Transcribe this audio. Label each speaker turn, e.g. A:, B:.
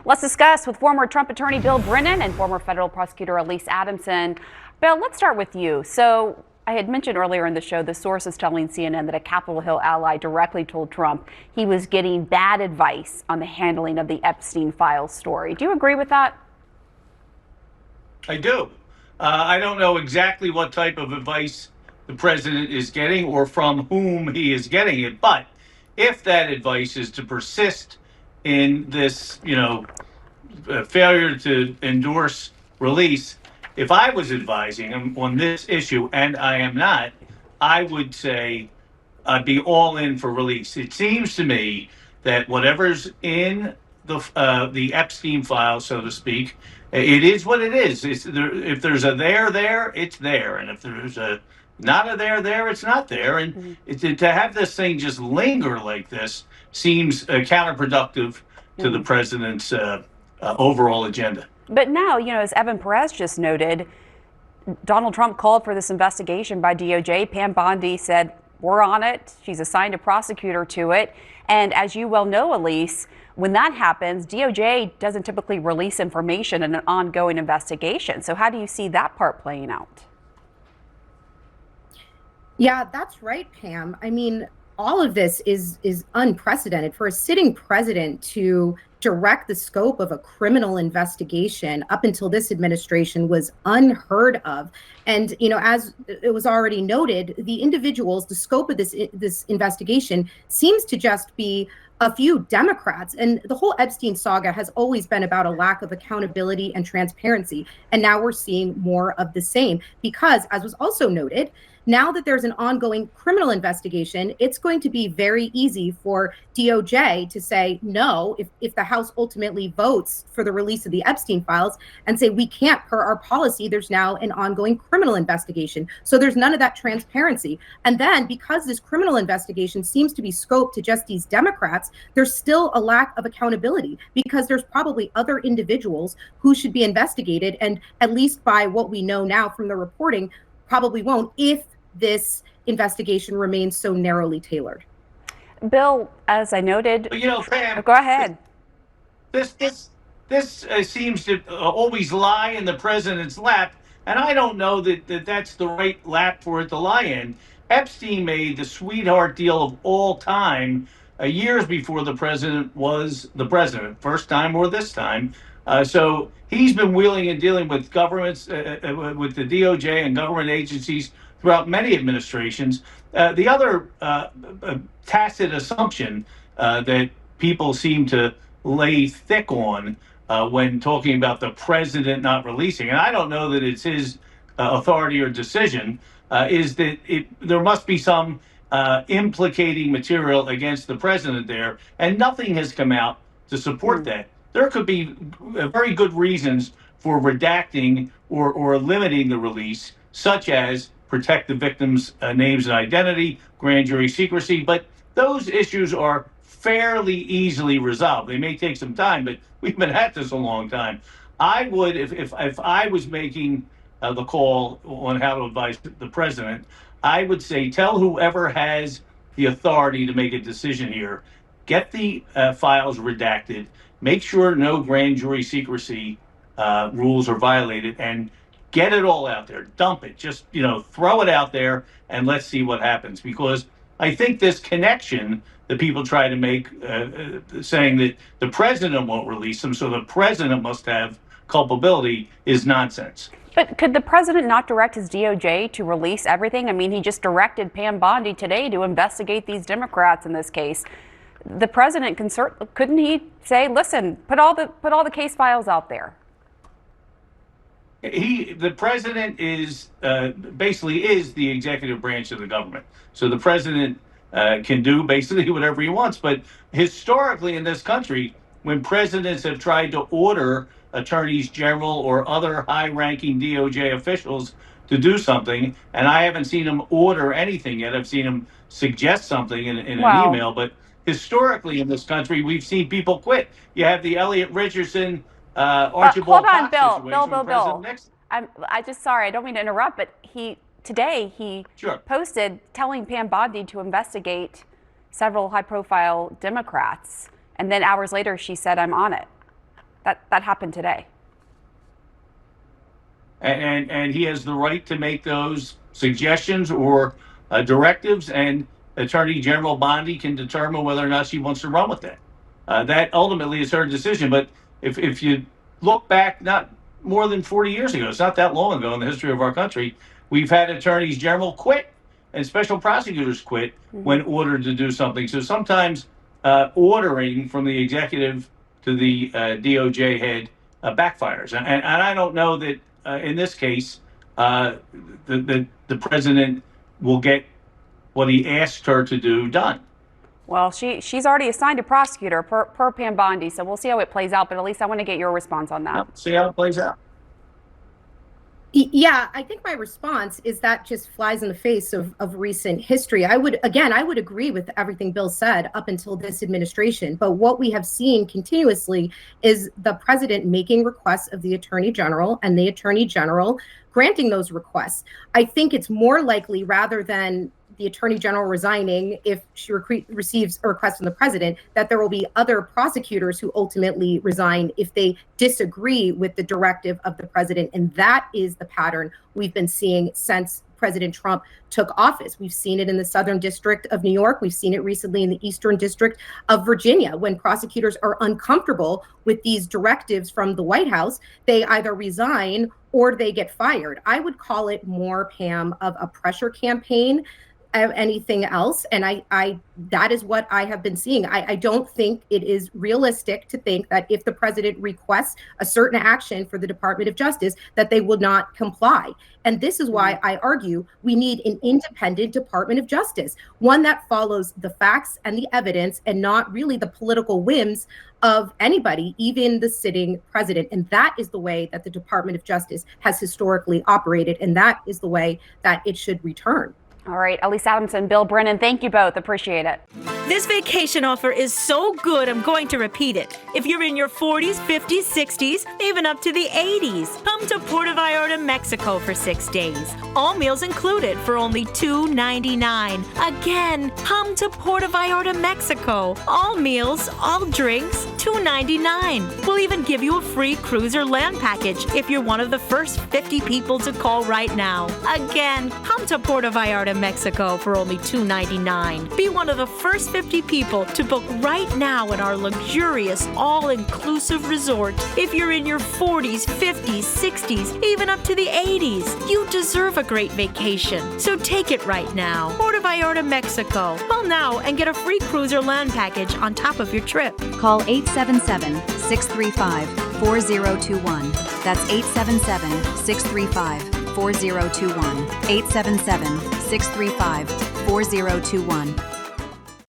A: Let's discuss with former Trump attorney Bill Brennan and former federal prosecutor Alyse Adamson. Bill, let's start with you. So I had mentioned earlier in the show, the source is telling CNN that a Capitol Hill ally directly told Trump he was getting bad advice on the handling of the Epstein files story. Do you agree with that?
B: I do. I don't know exactly what type of advice the president is getting or from whom he is getting it. But if that advice is to persist in this, failure to endorse release, if I was advising him on this issue, and I am not, I would say I'd be all in for release. It seems to me that whatever's in the Epstein file, so to speak, it is what it is. If there's a there, it's there, and if there's a not a there, it's not there. And to have this thing just linger like this seems counterproductive to the president's overall agenda.
A: But now, as Evan Perez just noted, Donald Trump called for this investigation by DOJ. Pam Bondi said, we're on it. She's assigned a prosecutor to it. And as you well know, Alyse, when that happens, DOJ doesn't typically release information in an ongoing investigation. So how do you see that part playing out?
C: Yeah, that's right, Pam. I mean, all of this is unprecedented for a sitting president to direct the scope of a criminal investigation up until this administration was unheard of. And, as it was already noted, the individuals, the scope of this investigation seems to just be a few Democrats. And the whole Epstein saga has always been about a lack of accountability and transparency. And now we're seeing more of the same because, as was also noted, now that there's an ongoing criminal investigation, it's going to be very easy for DOJ to say no if the House ultimately votes for the release of the Epstein files and say we can't per our policy. There's now an ongoing criminal investigation. So there's none of that transparency. And then because this criminal investigation seems to be scoped to just these Democrats, there's still a lack of accountability because there's probably other individuals who should be investigated. And at least by what we know now from the reporting, probably won't if this investigation remains so narrowly tailored.
A: Bill, as I noted,
B: Pam,
A: go ahead.
B: This seems to always lie in the president's lap, and I don't know that that's the right lap for it to lie in. Epstein made the sweetheart deal of all time years before the president was the president, first time or this time. So he's been wheeling and dealing with governments, with the DOJ and government agencies throughout many administrations. The other tacit assumption that people seem to lay thick on when talking about the president not releasing, and I don't know that it's his authority or decision, is that there must be some implicating material against the president there, and nothing has come out to support that. There could be very good reasons for redacting or limiting the release, such as protect the victims' names and identity, grand jury secrecy, but those issues are fairly easily resolved. They may take some time, but we've been at this a long time. I would, if I was making the call on how to advise the president, I would say tell whoever has the authority to make a decision here, get the files redacted, make sure no grand jury secrecy rules are violated, and get it all out there. Dump it. Just, throw it out there and let's see what happens. Because I think this connection that people try to make, saying that the president won't release them, so the president must have culpability, is nonsense.
A: But could the president not direct his DOJ to release everything? I mean, he just directed Pam Bondi today to investigate these Democrats in this case. The president couldn't he say, listen, put all the case files out there?
B: The president is basically is the executive branch of the government. So the president can do basically whatever he wants. But historically in this country, when presidents have tried to order attorneys general or other high-ranking DOJ officials to do something, and I haven't seen them order anything yet. I've seen them suggest something in an email. But historically in this country, we've seen people quit. You have the Elliot Richardson, Archibald
A: hold on,
B: Cox
A: Bill. I just, sorry, I don't mean to interrupt, but today he posted telling Pam Bondi to investigate several high-profile Democrats, and then hours later she said, I'm on it. That happened today.
B: And he has the right to make those suggestions or directives, and Attorney General Bondi can determine whether or not she wants to run with that. That ultimately is her decision. But if you look back, not more than 40 years ago, it's not that long ago in the history of our country, we've had attorneys general quit and special prosecutors quit when ordered to do something. So sometimes ordering from the executive to the DOJ head backfires. And I don't know that in this case, the president will get what he asked her to do done.
A: Well, she's already assigned a prosecutor per Pam Bondi, so we'll see how it plays out. But at least I want to get your response on that.
B: See how it plays out.
C: Yeah, I think my response is that just flies in the face of recent history. I would agree with everything Bill said up until this administration. But what we have seen continuously is the president making requests of the attorney general and the attorney general granting those requests. I think it's more likely, rather than the attorney general resigning if she receives a request from the president, that there will be other prosecutors who ultimately resign if they disagree with the directive of the president. And that is the pattern we've been seeing since President Trump took office. We've seen it in the Southern District of New York. We've seen it recently in the Eastern District of Virginia. When prosecutors are uncomfortable with these directives from the White House, they either resign or they get fired. I would call it more, Pam, of a pressure campaign of anything else. And I that is what I have been seeing. I don't think it is realistic to think that if the president requests a certain action for the Department of Justice, that they would not comply. And this is why I argue we need an independent Department of Justice, one that follows the facts and the evidence and not really the political whims of anybody, even the sitting president. And that is the way that the Department of Justice has historically operated. And that is the way that it should return.
A: All right, Alyse Adamson, Bill Brennan, thank you both. Appreciate it.
D: This vacation offer is so good, I'm going to repeat it. If you're in your 40s, 50s, 60s, even up to the 80s, come to Puerto Vallarta, Mexico for 6 days. All meals included for only $2.99. Again, come to Puerto Vallarta, Mexico. All meals, all drinks, $2.99. We'll even give you a free cruise or land package if you're one of the first 50 people to call right now. Again, come to Puerto Vallarta, Mexico for only $2.99. Be one of the first 50 people to book right now in our luxurious all-inclusive resort. If you're in your 40s, 50s, 60s, even up to the 80s, you deserve a great vacation. So take it right now. Puerto Vallarta, Mexico. Call now and get a free cruise or land package on top of your trip.
E: Call 877-635-4021. That's 877-635-4021. 877-635-4021.